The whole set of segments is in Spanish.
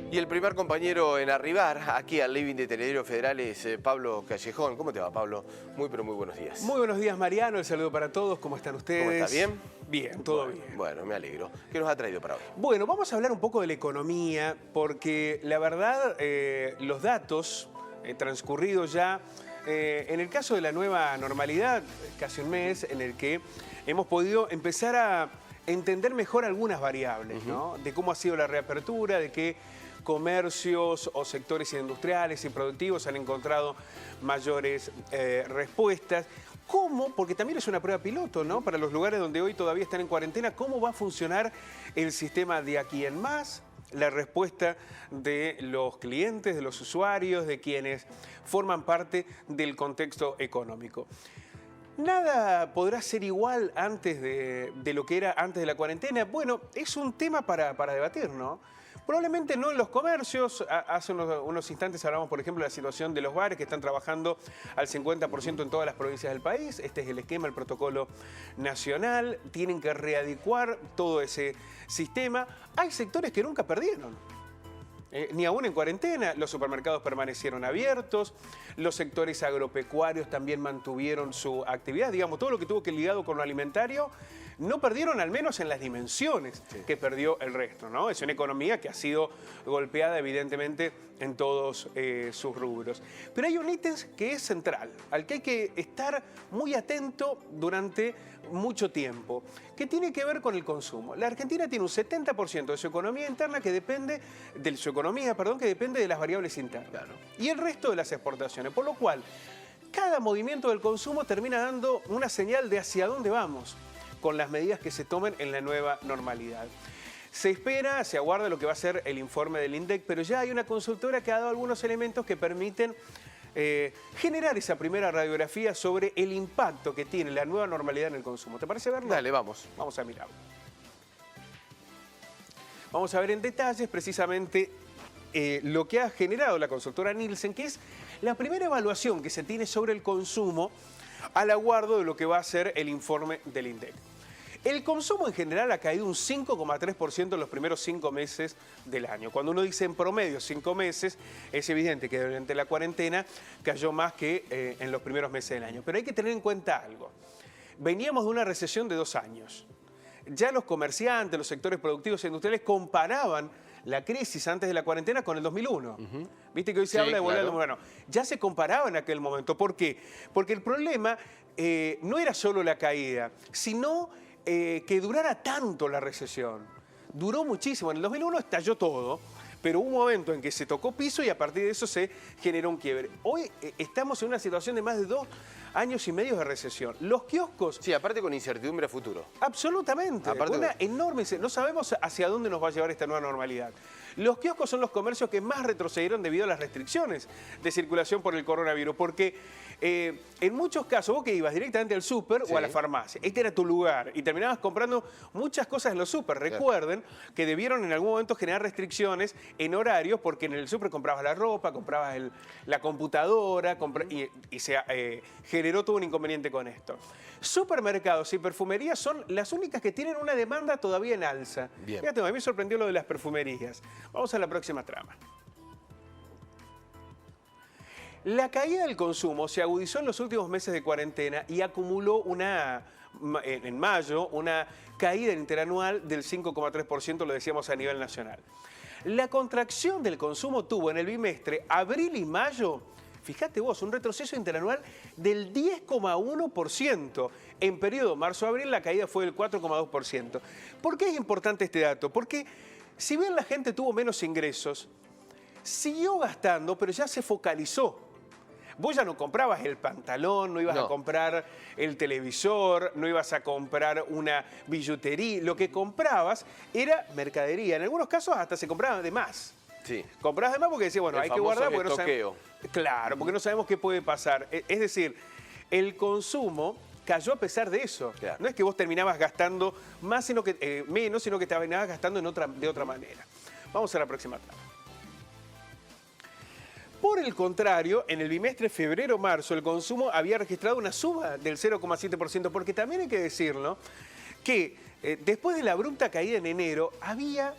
Y el primer compañero en arribar aquí al living de Teledero Federal es Pablo Callejón. ¿Cómo te va, Pablo? Muy, pero muy buenos días. Muy buenos días, Mariano. El saludo para todos. ¿Cómo están ustedes? ¿Cómo está? ¿Bien? Bien, todo bien. Bueno, me alegro. ¿Qué nos ha traído para hoy? Bueno, vamos a hablar un poco de la economía, porque la verdad, los datos transcurridos ya, en el caso de la nueva normalidad, casi un mes, en el que hemos podido empezar a entender mejor algunas variables, ¿no? De cómo ha sido la reapertura, de qué comercios o sectores industriales y productivos han encontrado mayores respuestas. ¿Cómo? Porque también es una prueba piloto, ¿no? Para los lugares donde hoy todavía están en cuarentena, ¿cómo va a funcionar el sistema de aquí en más? La respuesta de los clientes, de los usuarios, de quienes forman parte del contexto económico. Nada podrá ser igual antes de lo que era antes de la cuarentena. Bueno, es un tema para debatir, ¿no? Probablemente no en los comercios. Hace unos instantes hablamos, por ejemplo, de la situación de los bares que están trabajando al 50% en todas las provincias del país. Este es el esquema, el protocolo nacional. Tienen que readecuar todo ese sistema. Hay sectores que nunca perdieron. Ni aún en cuarentena, los supermercados permanecieron abiertos, los sectores agropecuarios también mantuvieron su actividad, digamos, todo lo que tuvo que ligado con lo alimentario, no perdieron al menos en las dimensiones que perdió el resto, ¿no? Es una economía que ha sido golpeada evidentemente en todos sus rubros. Pero hay un ítem que es central, al que hay que estar muy atento durante mucho tiempo, que tiene que ver con el consumo. La Argentina tiene un 70% de su economía interna que depende, que depende de las variables internas. Claro. Y el resto de las exportaciones, por lo cual cada movimiento del consumo termina dando una señal de hacia dónde vamos con las medidas que se tomen en la nueva normalidad. Se espera, se aguarda lo que va a ser el informe del INDEC, pero ya hay una consultora que ha dado algunos elementos que permiten generar esa primera radiografía sobre el impacto que tiene la nueva normalidad en el consumo. ¿Te parece verlo? Dale, vamos. Vamos a mirarlo. Vamos a ver en detalles precisamente lo que ha generado la consultora Nielsen, que es la primera evaluación que se tiene sobre el consumo al aguardo de lo que va a ser el informe del INDEC. El consumo en general ha caído un 5,3% en los primeros 5 meses del año. Cuando uno dice en promedio 5 meses, es evidente que durante la cuarentena cayó más que en los primeros meses del año. Pero hay que tener en cuenta algo. Veníamos de una recesión de 2 años. Ya los comerciantes, los sectores productivos e industriales comparaban la crisis antes de la cuarentena con el 2001. Viste que hoy se habla de volver al 2001. Ya se comparaba en aquel momento. ¿Por qué? Porque el problema no era solo la caída, sino que durara tanto la recesión. Duró muchísimo. En el 2001 estalló todo, pero hubo un momento en que se tocó piso y a partir de eso se generó un quiebre. Hoy estamos en una situación de más de 2 años y medio de recesión. Los kioscos... Sí, aparte con incertidumbre a futuro. Absolutamente. Una enorme... No sabemos hacia dónde nos va a llevar esta nueva normalidad. Los kioscos son los comercios que más retrocedieron debido a las restricciones de circulación por el coronavirus, porque en muchos casos vos que ibas directamente al súper o a la farmacia, este era tu lugar y terminabas comprando muchas cosas en los súper. Recuerden que debieron en algún momento generar restricciones en horarios porque en el súper comprabas la ropa, comprabas la computadora y se generó todo un inconveniente con esto. Supermercados y perfumerías son las únicas que tienen una demanda todavía en alza. Bien. Fíjate, a mí me sorprendió lo de las perfumerías. Vamos a la próxima trama. La caída del consumo se agudizó en los últimos meses de cuarentena y acumuló en mayo una caída interanual del 5,3%, lo decíamos a nivel nacional. La contracción del consumo tuvo en el bimestre abril y mayo, fíjate vos, un retroceso interanual del 10,1%. En periodo marzo-abril la caída fue del 4,2%. ¿Por qué es importante este dato? Porque si bien la gente tuvo menos ingresos, siguió gastando, pero ya se focalizó. Vos ya no comprabas el pantalón, no ibas a comprar el televisor, no ibas a comprar una billutería. Lo que comprabas era mercadería. En algunos casos hasta se compraba de más. Sí. Comprabas de más porque decías, bueno, hay que guardar porque no sabemos. Claro, porque no sabemos qué puede pasar. Es decir, el consumo cayó a pesar de eso. Claro. No es que vos terminabas gastando más, sino que, menos, sino que terminabas gastando de otra manera. Vamos a la próxima tabla. Por el contrario, en el bimestre febrero-marzo el consumo había registrado una suba del 0,7%, porque también hay que decirlo que después de la abrupta caída en enero había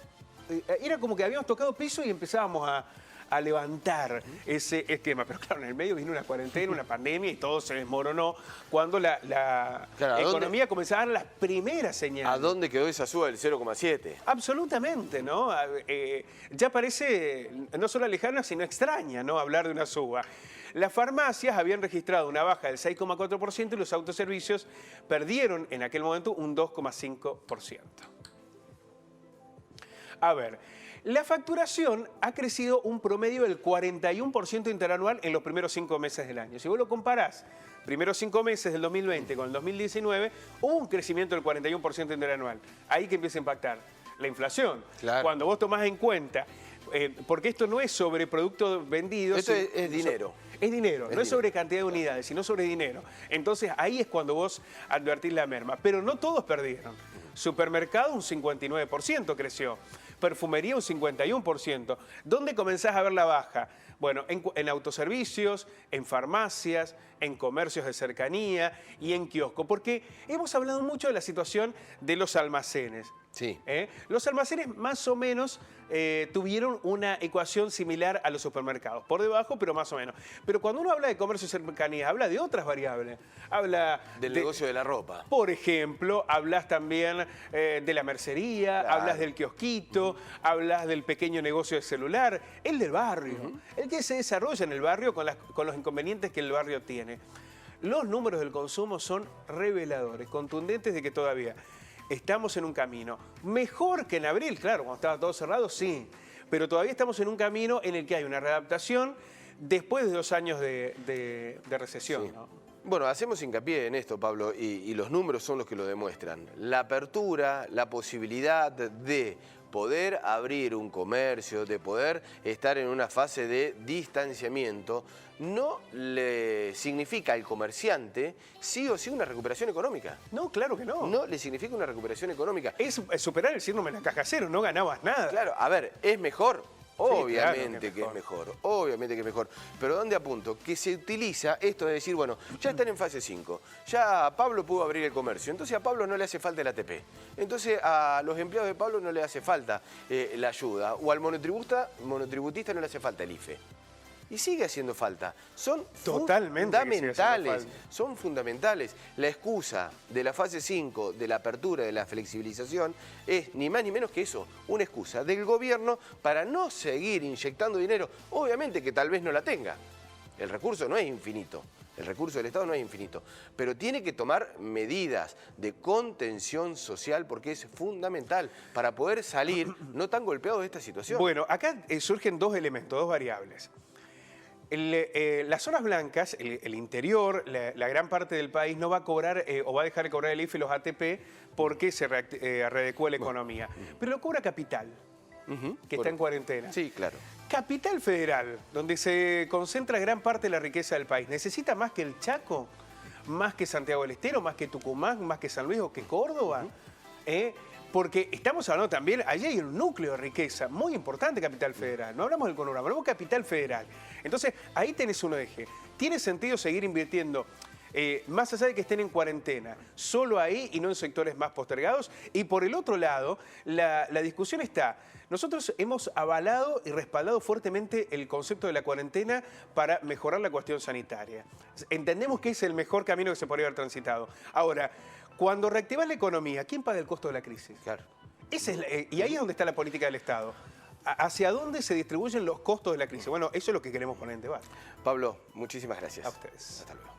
era como que habíamos tocado piso y empezábamos a levantar ese esquema. Pero claro, en el medio vino una cuarentena, una pandemia y todo se desmoronó cuando la Claro, economía comenzaba a dar las primeras señales. ¿A dónde quedó esa suba del 0,7? Absolutamente, ¿no? Ya parece no solo lejana, sino extraña, ¿no? Hablar de una suba. Las farmacias habían registrado una baja del 6,4% y los autoservicios perdieron en aquel momento un 2,5%. A ver, la facturación ha crecido un promedio del 41% interanual en los primeros 5 meses del año. Si vos lo comparás, primeros 5 meses del 2020 con el 2019, hubo un crecimiento del 41% interanual. Ahí que empieza a impactar la inflación. Claro. Cuando vos tomás en cuenta, porque esto no es sobre productos vendidos. Esto es dinero. Es dinero, no es sobre cantidad de unidades, sino sobre dinero. Entonces ahí es cuando vos advertís la merma. Pero no todos perdieron. Supermercado un 59% creció. Perfumería un 51%. ¿Dónde comenzás a ver la baja? Bueno, en autoservicios, en farmacias, en comercios de cercanía y en kiosco. Porque hemos hablado mucho de la situación de los almacenes. Sí. Los almacenes más o menos tuvieron una ecuación similar a los supermercados. Por debajo, pero más o menos. Pero cuando uno habla de comercio de cercanía, habla de otras variables. Habla Del negocio de la ropa. Por ejemplo, hablas también de la mercería, Claro. hablas del kiosquito, hablas del pequeño negocio de celular, el del barrio, el que se desarrolla en el barrio con los inconvenientes que el barrio tiene. Los números del consumo son reveladores, contundentes de que todavía estamos en un camino. Mejor que en abril, claro, cuando estaba todo cerrado, sí. Pero todavía estamos en un camino en el que hay una readaptación después de 2 años de recesión. Sí. ¿No? Bueno, hacemos hincapié en esto, Pablo, y los números son los que lo demuestran. La apertura, la posibilidad de poder abrir un comercio, de poder estar en una fase de distanciamiento, no le significa al comerciante sí o sí una recuperación económica. No, claro que no. No le significa una recuperación económica. Es superar el síndrome de la caja cero, no ganabas nada. Claro, a ver, ¿es mejor? Obviamente claro que es mejor, obviamente que es mejor. Pero ¿dónde apunto? Que se utiliza esto de decir, bueno, ya están en fase 5, ya Pablo pudo abrir el comercio, entonces a Pablo no le hace falta el ATP, entonces a los empleados de Pablo no le hace falta la ayuda, o al monotributista no le hace falta el IFE. Y sigue haciendo falta. Son fundamentales. Son fundamentales. La excusa de la fase 5, de la apertura, de la flexibilización, es ni más ni menos que eso, una excusa del gobierno para no seguir inyectando dinero. Obviamente que tal vez no la tenga. El recurso no es infinito. El recurso del Estado no es infinito, pero tiene que tomar medidas de contención social porque es fundamental para poder salir no tan golpeados de esta situación. Bueno, acá surgen 2 elementos, 2 variables. Las zonas blancas, el interior, la gran parte del país no va a cobrar o va a dejar de cobrar el IFE y los ATP porque se readecuó la economía. Pero lo cobra Capital, que está en cuarentena. Sí, claro. Capital Federal, donde se concentra gran parte de la riqueza del país, ¿necesita más que el Chaco? ¿Más que Santiago del Estero? ¿Más que Tucumán? ¿Más que San Luis o que Córdoba? Porque estamos hablando también, allí hay un núcleo de riqueza muy importante, Capital Federal. No hablamos del conurbano, hablamos de Capital Federal. Entonces, ahí tenés un eje. ¿Tiene sentido seguir invirtiendo, más allá de que estén en cuarentena, solo ahí y no en sectores más postergados? Y por el otro lado, la discusión está. Nosotros hemos avalado y respaldado fuertemente el concepto de la cuarentena para mejorar la cuestión sanitaria. Entendemos que es el mejor camino que se podría haber transitado. Ahora, cuando reactivas la economía, ¿quién paga el costo de la crisis? Claro. Y ahí es donde está la política del Estado. ¿Hacia dónde se distribuyen los costos de la crisis? Bueno, eso es lo que queremos poner en debate. Pablo, muchísimas gracias. A ustedes. Hasta luego.